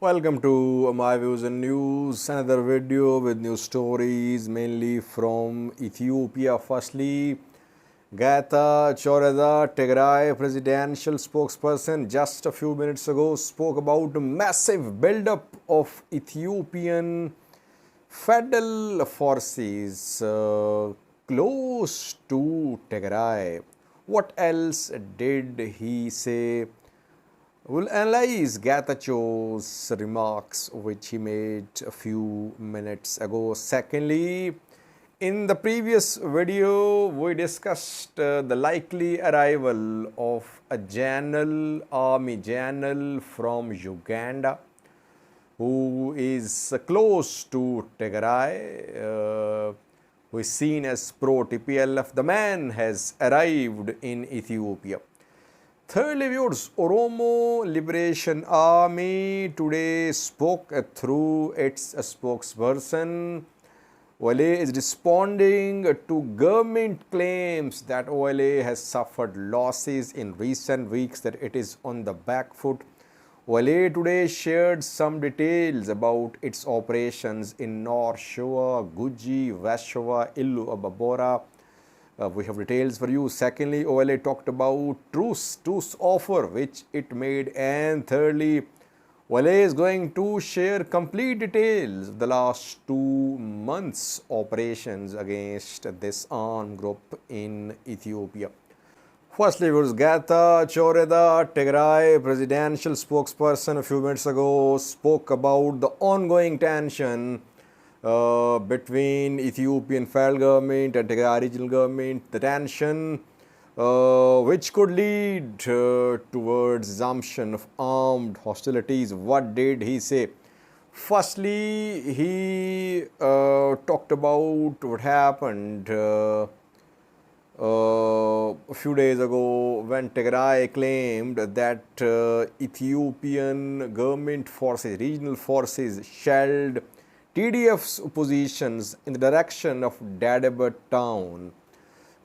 Welcome to my views and news, another video with news stories mainly from Ethiopia. Firstly, Getachew Tigray presidential spokesperson just a few minutes ago spoke about the massive buildup of Ethiopian federal forces close to Tigray. What else did he say? We'll analyze Gatachow's remarks, which he made a few minutes ago. Secondly, in the previous video, we discussed the likely arrival of a army general from Uganda who is close to Tigray, who is seen as pro-TPLF. The man has arrived in Ethiopia. Thirdly, viewers, Oromo Liberation Army today spoke through its spokesperson. OLA is responding to government claims that OLA has suffered losses in recent weeks, that it is on the back foot. OLA today shared some details about its operations in North Shoa, Guji, West Shoa, Illu Ababora. We have details for you. Secondly, OLA talked about truce offer which it made. And thirdly, OLA is going to share complete details of the last 2 months operations against this armed group in Ethiopia. Firstly, it was Getachew Tigray presidential spokesperson a few minutes ago spoke about the ongoing tension between Ethiopian federal government and Tigray regional government, the tension which could lead towards resumption of armed hostilities. What did he say? Firstly, he talked about what happened a few days ago when Tigray claimed that Ethiopian government forces, regional forces, shelled TDF's positions in the direction of Dadabad town,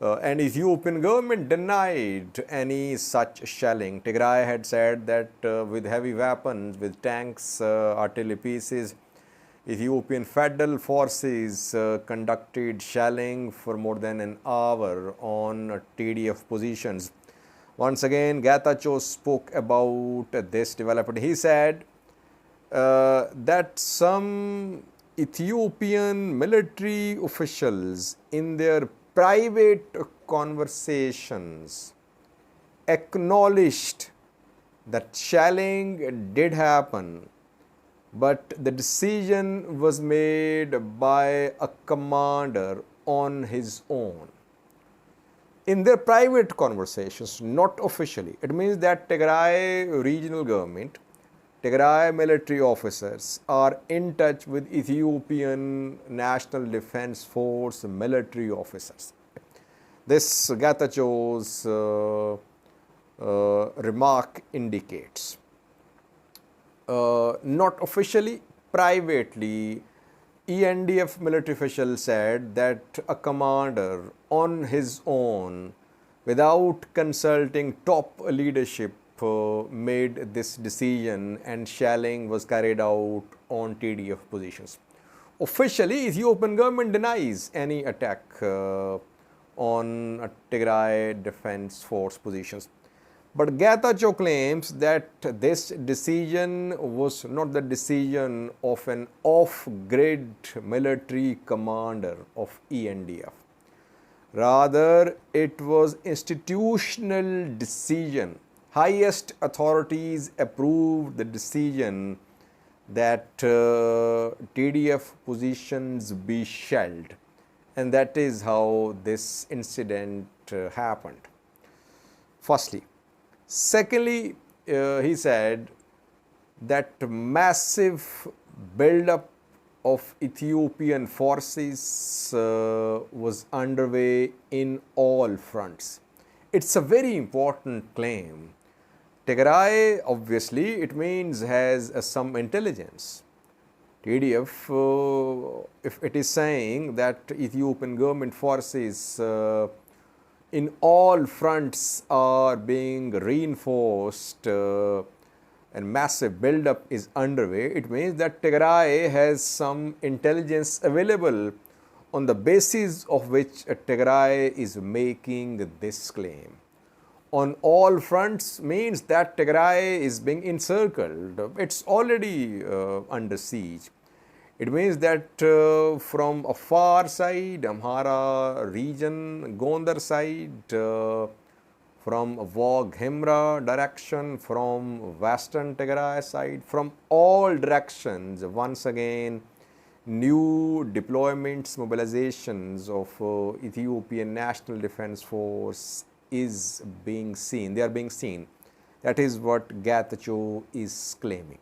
and Ethiopian government denied any such shelling. Tigray had said that with heavy weapons, with tanks, artillery pieces, Ethiopian federal forces conducted shelling for more than an hour on TDF positions. Once again, Getachew spoke about this development. He said that some Ethiopian military officials in their private conversations acknowledged that shelling did happen, but the decision was made by a commander on his own. In their private conversations, not officially. It means that Tigray regional government, Tigray military officers are in touch with Ethiopian National Defense Force military officers. This Getachow's remark indicates. Not officially, privately, ENDF military official said that a commander on his own, without consulting top leadership, made this decision, and shelling was carried out on TDF positions. Officially, Ethiopian government denies any attack on Tigray Defense Force positions. But Getachew claims that this decision was not the decision of an off-grid military commander of ENDF. Rather, it was institutional decision. Highest authorities approved the decision that TDF positions be shelled, and that is how this incident happened. Firstly. Secondly, he said that massive buildup of Ethiopian forces was underway in all fronts. It's a very important claim. Tigray, obviously, it means has some intelligence. TDF, if it is saying that Ethiopian government forces in all fronts are being reinforced and massive buildup is underway, it means that Tigray has some intelligence available on the basis of which Tigray is making this claim. On all fronts means that Tigray is being encircled. It's already under siege. It means that from a far side, Amhara region, Gondar side, from Wag Himra direction, from western Tigray side, from all directions, once again, new deployments, mobilizations of Ethiopian National Defense Force is being seen. They are being seen. That is what Getachew is claiming.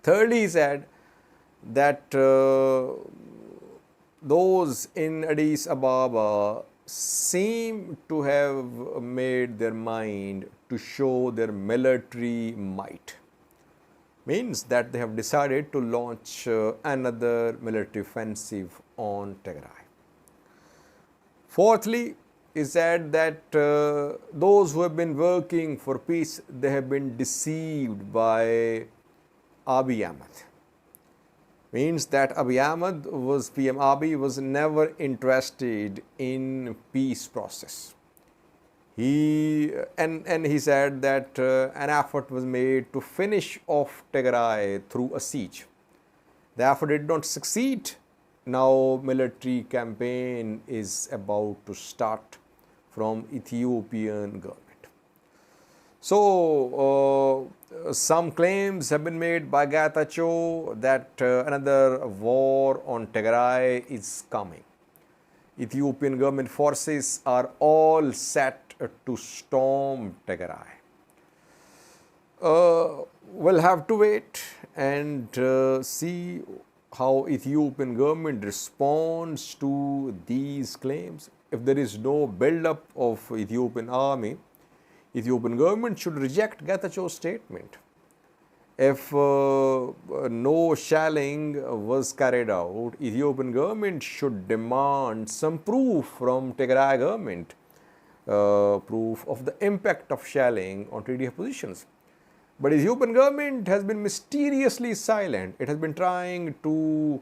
Thirdly, he said that those in Addis Ababa seem to have made their mind to show their military might. Means that they have decided to launch another military offensive on Tigray. Fourthly, he said that those who have been working for peace, they have been deceived by Abiy Ahmed. Means that PM Abiy was never interested in peace process. He said that an effort was made to finish off Tigray through a siege. The effort did not succeed. Now military campaign is about to start from Ethiopian government. So some claims have been made by Getachew that another war on Tigray is coming. Ethiopian government forces are all set to storm Tigray. We'll have to wait and see how Ethiopian government responds to these claims. If there is no build-up of Ethiopian army, Ethiopian government should reject Getachew's statement. If no shelling was carried out, Ethiopian government should demand some proof from Tigray government, proof of the impact of shelling on TDF positions. But Ethiopian government has been mysteriously silent. It has been trying to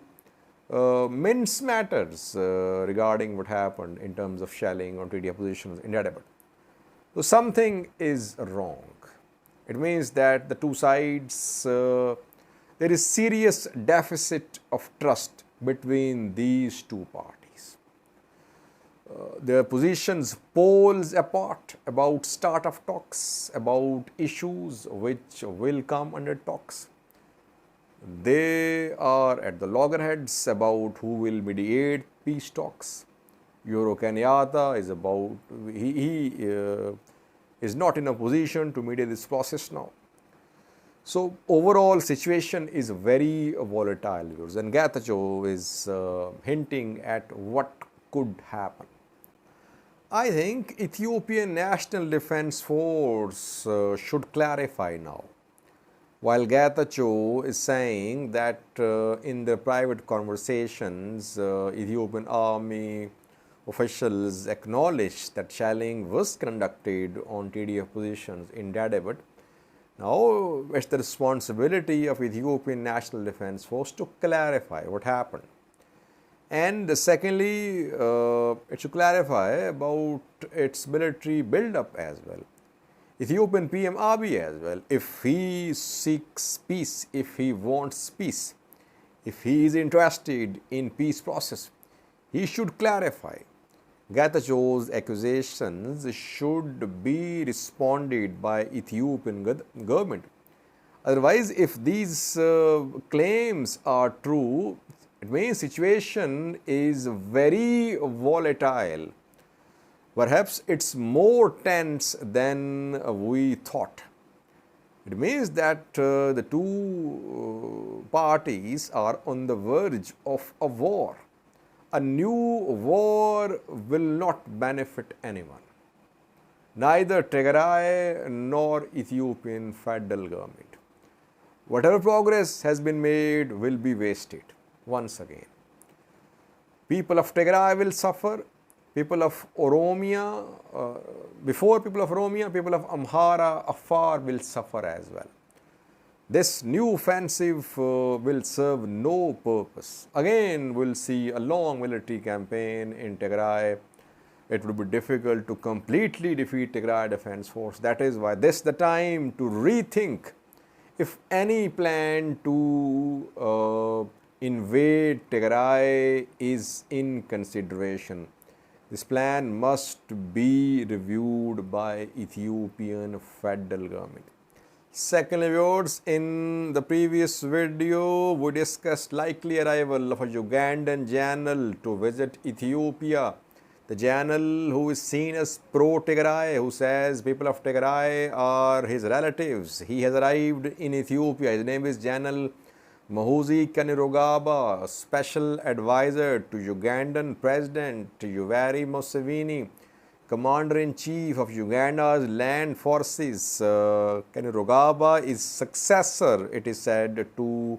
mince matters regarding what happened in terms of shelling on TDF positions in Dadabad. So something is wrong. It means that the two sides, there is serious deficit of trust between these two parties. Their positions poles apart about start of talks, about issues which will come under talks. They are at the loggerheads about who will mediate peace talks. Uhuru Kenyatta is about, he is not in a position to mediate this process now. So overall situation is very volatile, and Getachew is hinting at what could happen. I think Ethiopian National Defense Force should clarify now. While Getachew is saying that in the private conversations, Ethiopian army officials acknowledged that shelling was conducted on TDF positions in Dadabad. Now it's the responsibility of Ethiopian National Defense Force to clarify what happened. And secondly, it should clarify about its military build-up as well. Ethiopian PM Abiy as well, if he seeks peace, if he wants peace, if he is interested in peace process, he should clarify. Getachew's accusations should be responded by Ethiopian government. Otherwise, if these claims are true, it means situation is very volatile. Perhaps it's more tense than we thought. It means that the two parties are on the verge of a war. A new war will not benefit anyone, neither Tigray nor Ethiopian federal government. Whatever progress has been made will be wasted once again. People of Tigray will suffer, People of Oromia, before people of Oromia, people of Amhara, Afar will suffer as well. This new offensive will serve no purpose. Again, we'll see a long military campaign in Tigray. It would be difficult to completely defeat Tigray Defense Force. That is why this is the time to rethink if any plan to invade Tigray is in consideration. This plan must be reviewed by Ethiopian federal government. Secondly, viewers, in the previous video, we discussed likely arrival of a Ugandan general to visit Ethiopia. The general who is seen as pro-Tigray, who says people of Tigray are his relatives. He has arrived in Ethiopia. His name is General Muhoozi Kainerugaba, special advisor to Ugandan President Yoweri Museveni, Commander-in-Chief of Uganda's land forces. Kainerugaba is successor, it is said, to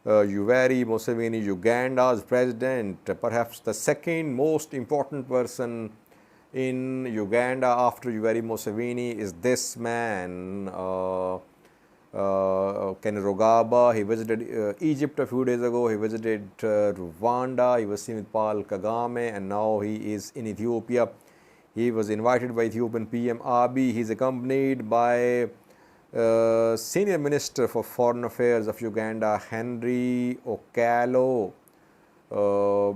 Yoweri Museveni, Uganda's president, perhaps the second most important person in Uganda after Yoweri Museveni is this man, Kainerugaba. He visited Egypt a few days ago, he visited Rwanda, he was seen with Paul Kagame, and now he is in Ethiopia. He was invited by Ethiopian PM Abiy. He is accompanied by Senior Minister for Foreign Affairs of Uganda, Henry Okello,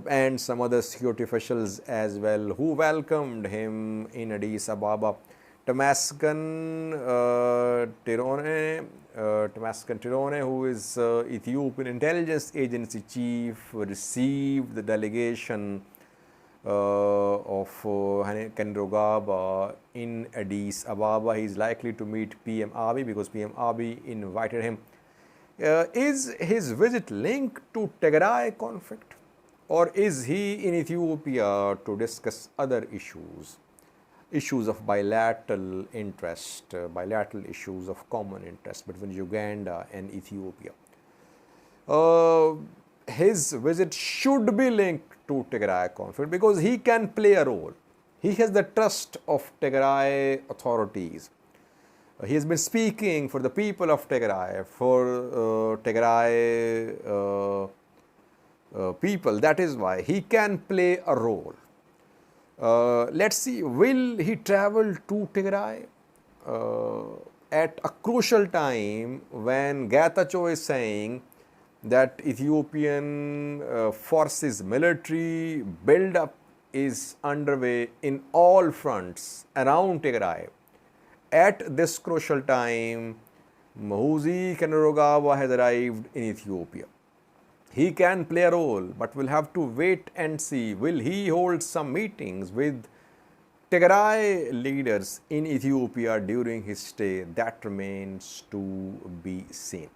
and some other security officials as well, who welcomed him in Addis Ababa. Tamaskan Tirone, who is Ethiopian Intelligence Agency Chief, received the delegation of Kainerugaba in Addis Ababa. He is likely to meet PM Abiy because PM Abiy invited him. Is his visit linked to Tigray conflict, or is he in Ethiopia to discuss other issues of bilateral interest, bilateral issues of common interest between Uganda and Ethiopia? His visit should be linked to Tigray conflict because he can play a role. He has the trust of Tigray authorities. He has been speaking for the people of Tigray, for Tigray people. That is why he can play a role. Let's see, will he travel to Tigray at a crucial time when Getachew is saying that Ethiopian forces military buildup is underway in all fronts around Tigray? At this crucial time, Muhoozi Kainerugaba has arrived in Ethiopia. He can play a role, but we'll have to wait and see. Will he hold some meetings with Tigray leaders in Ethiopia during his stay? That remains to be seen.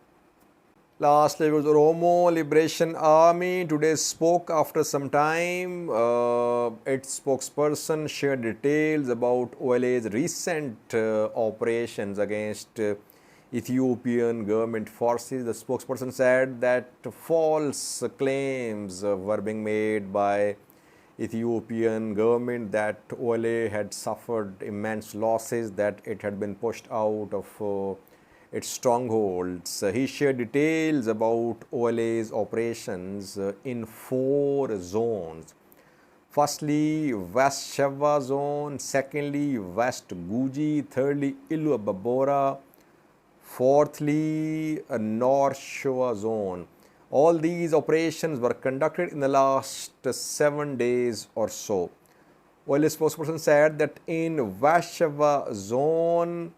Lastly, was Oromo Liberation Army today spoke after some time. Its spokesperson shared details about OLA's recent operations against Ethiopian government forces. The spokesperson said that false claims were being made by Ethiopian government that OLA had suffered immense losses, that it had been pushed out of its strongholds. He shared details about OLA's operations in 4 zones. Firstly, West Sheva zone, secondly, West Guji, thirdly, Illu Ababora, fourthly, North Shoa zone. All these operations were conducted in the last 7 days or so. OLA spokesperson said that in West Sheva zone,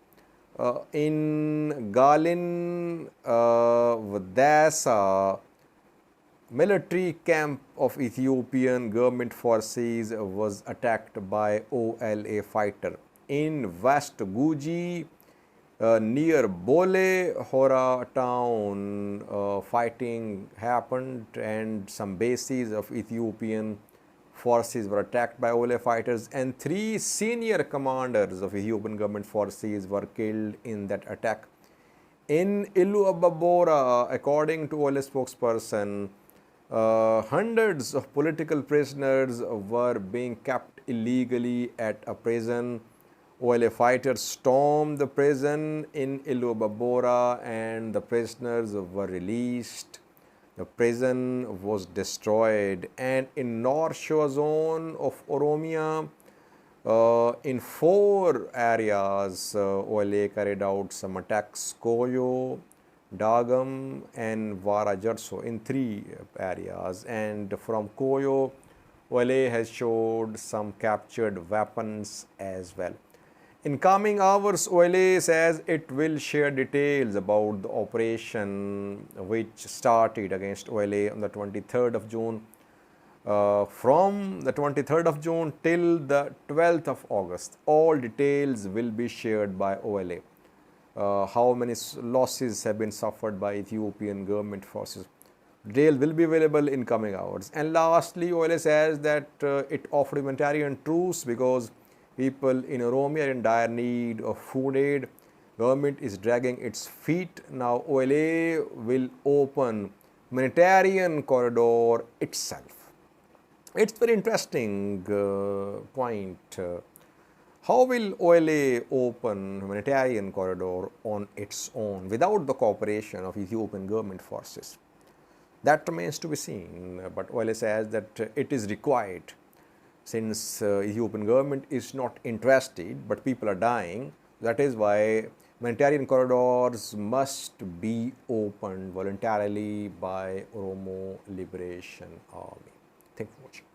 in Galin Vadasa, military camp of Ethiopian government forces was attacked by OLA fighter. In West Guji, near Bole Hora town, fighting happened and some bases of Ethiopian forces were attacked by OLA fighters, and 3 senior commanders of Ethiopian government forces were killed in that attack. In Illu Ababora, according to OLA spokesperson, Hundreds of political prisoners were being kept illegally at a prison. OLA fighters stormed the prison in Ilubabora and the prisoners were released. The prison was destroyed, and in North Shore zone of Oromia, in 4 areas, OLA carried out some attacks: Koyo, Dagam, and Varajarso, in 3 areas. And from Koyo, OLA has showed some captured weapons as well. In coming hours, OLA says it will share details about the operation which started against OLA on the 23rd of June. From the 23rd of June till the 12th of August, all details will be shared by OLA. How many losses have been suffered by Ethiopian government forces. Detail will be available in coming hours. And lastly, OLA says that it offered humanitarian truce because people in Oromia are in dire need of food aid. Government is dragging its feet. Now OLA will open humanitarian corridor itself. It's very interesting point. How will OLA open humanitarian corridor on its own without the cooperation of Ethiopian government forces? That remains to be seen, but OLA says that it is required since Ethiopian government is not interested, but people are dying. That is why humanitarian corridors must be opened voluntarily by Oromo Liberation Army. Thank you for watching.